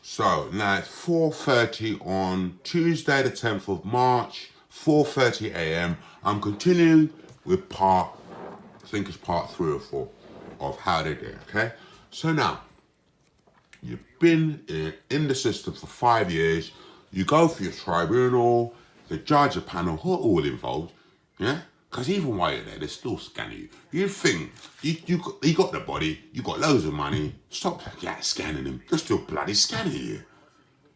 So now it's 4:30 on Tuesday, the 10th of March, 4:30 a.m. I'm continuing with I think it's part 3 or 4 of how they do it, okay? So now, you've been in the system for 5 years, you go for your tribunal, the judge, the panel, who are all involved, yeah? Because even while you're there, they're still scanning you. You think you got the body, you got loads of money, stop scanning him. They're still bloody scanning you.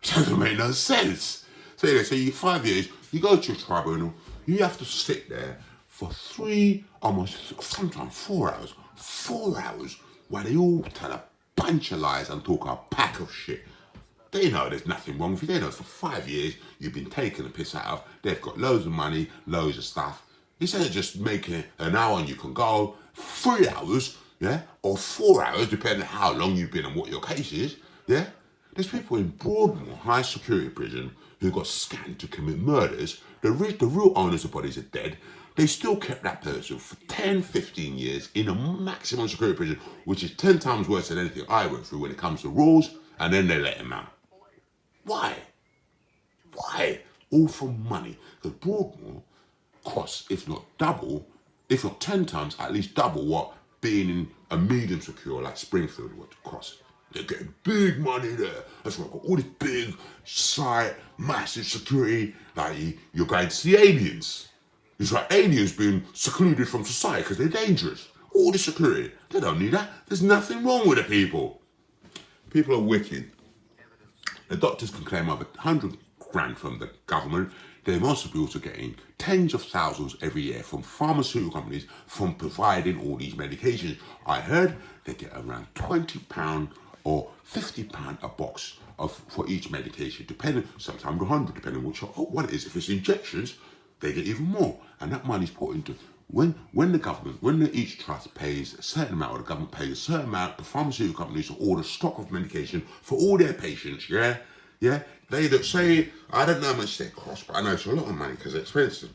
It doesn't make no sense. So yeah, so you 5 years, you go to a tribunal, you have to sit there for almost sometimes 4 hours, 4 hours, while they all tell a bunch of lies and talk a pack of shit. They know there's nothing wrong with you. They know for 5 years you've been taking the piss out of. They've got loads of money, loads of stuff. Instead of just making an hour and you can go 3 hours, yeah, or 4 hours, depending on how long you've been and what your case is, yeah. There's people in Broadmoor high security prison who got scanned to commit murders. The real owners of bodies are dead. They still kept that person for 10, 15 years in a maximum security prison, which is 10 times worse than anything I went through when it comes to rules, and then they let him out. Why? Why? All for money. Because Broadmoor costs, if not double, if not 10 times, at least double what being in a medium secure like Springfield would cost. They're getting big money there. That's why I've got all this big site, massive security. Like you're going to see aliens. It's like aliens being secluded from society because they're dangerous. All this security. They don't need that. There's nothing wrong with the people. People are wicked. The doctors can claim over 100 grand from the government. They must be also getting tens of thousands every year from pharmaceutical companies from providing all these medications. I heard they get around £20 or £50 a box for each medication, depending, sometimes 100, depending on what it is. If it's injections, they get even more. And that money's put into when each trust pays a certain amount, or the government pays a certain amount, the pharmaceutical companies will order stock of medication for all their patients, yeah? They don't say, I don't know how much they cost, but I know it's a lot of money because it's expensive.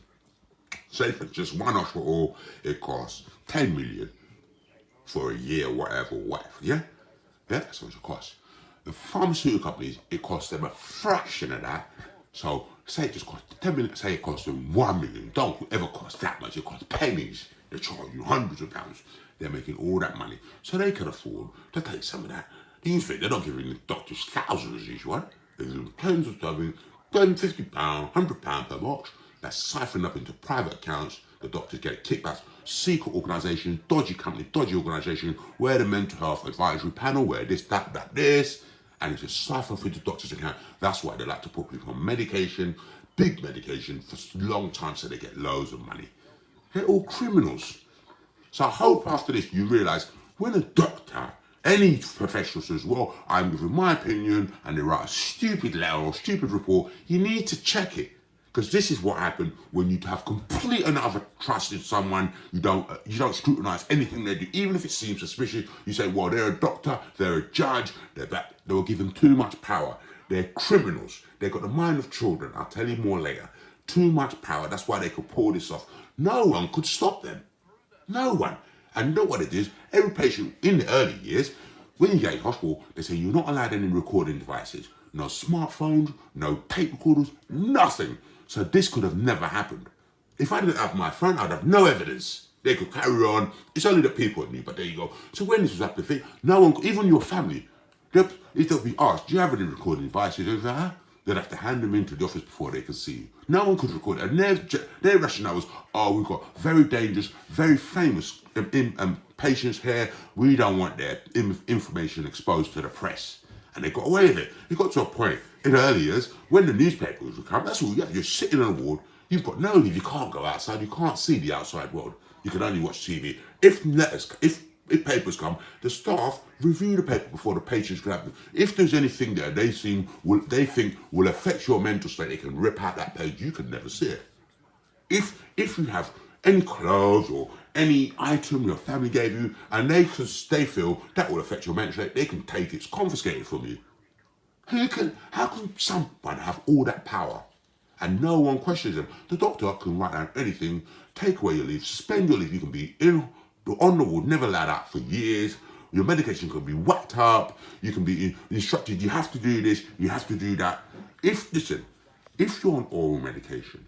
Say for just one hospital, it costs 10 million for a year, whatever, yeah? That's what it costs. The pharmaceutical companies, it costs them a fraction of that. So say it just costs 10 million, say it costs them 1 million. Don't ever cost that much, it costs pennies. They charge you hundreds of pounds. They're making all that money. So they can afford to take some of that. Do you think they're not giving the doctors thousands each one? They're giving tens of thousands, £50, £100 per box. That's siphoned up into private accounts. The doctors get kickbacks. Secret organisations, dodgy company, dodgy organisation, where the mental health advisory panel, where this, this, and it's just siphoned through the doctor's account. That's why they like to put people on medication, big medication, for a long time so they get loads of money. They're all criminals. So I hope after this you realise when a doctor, any professional says, well, I'm giving my opinion, and they write a stupid letter or stupid report, you need to check it. Because this is what happened when you have complete and utter trust in someone. You don't scrutinise anything they do, even if it seems suspicious. You say, well, they're a doctor, they're a judge, they were given too much power. They're criminals. They've got the mind of children. I'll tell you more later. Too much power. That's why they could pull this off. No one could stop them. No one. And you know what it is? Every patient in the early years, when you get in hospital, they say you're not allowed any recording devices. No smartphones, no tape recorders, nothing. So this could have never happened. If I didn't have my phone, I'd have no evidence. They could carry on. It's only the people knew, but there you go. So when this was happening, no one, even your family, if they'll be asked, do you have any recording devices? They'd have to hand them into the office before they could see you. No one could record it. And their rationale was, we've got very dangerous, very famous patients here. We don't want their information exposed to the press. And they got away with it. It got to a point in early years when the newspapers would come. That's all you have. You're sitting on a ward. You've got no leave. You can't go outside. You can't see the outside world. You can only watch TV. If papers come, the staff review the paper before the patients can have them. If there's anything there they think will affect your mental state, they can rip out that page. You can never see it. If you have any clothes or any item your family gave you, and they feel that will affect your mental state, they can take it's confiscated from you. How can someone have all that power and no one questions them? The doctor can write down anything, take away your leave, suspend your leave. You can be on the ward, never allowed out for years. Your medication can be whacked up. You can be instructed, you have to do this, you have to do that. If you're on oral medication,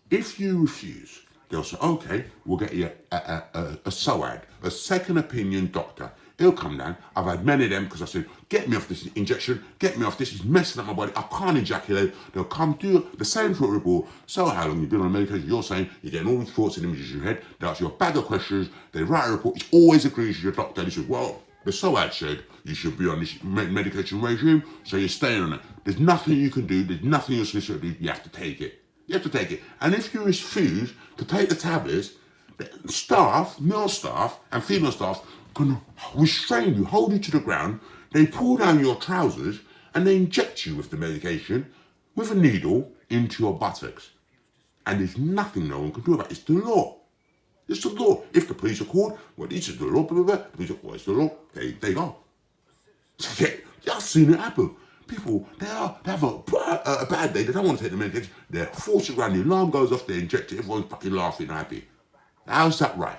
if you refuse, they'll say, okay, we'll get you a SOAD, a second opinion doctor. He'll come down. I've had many of them because I said, get me off this injection, get me off this, it's messing up my body, I can't ejaculate. They'll come do the same sort of report. So how long you've been on medication? You're saying you're getting all these thoughts and images in your head. They ask you a bag of questions, they write a report, it always agrees with your doctor. He says, well, the SOAD said you should be on this medication regime, so you're staying on it. There's nothing you can do, there's nothing you're supposed to do, you have to take it. You have to take it. And if you refuse to take the tablets, the staff, male staff and female staff, can restrain you, hold you to the ground. They pull down your trousers and they inject you with the medication with a needle into your buttocks. And there's nothing no one can do about it. It's the law. It's the law. If the police are called, well, this is the law, blah, blah, blah. The police are called, it's the law. They go. I've seen it happen. People, they have a bad day. They don't want to take the medication. They're forced around. The alarm goes off. They inject it. Everyone's fucking laughing and happy. How's that right?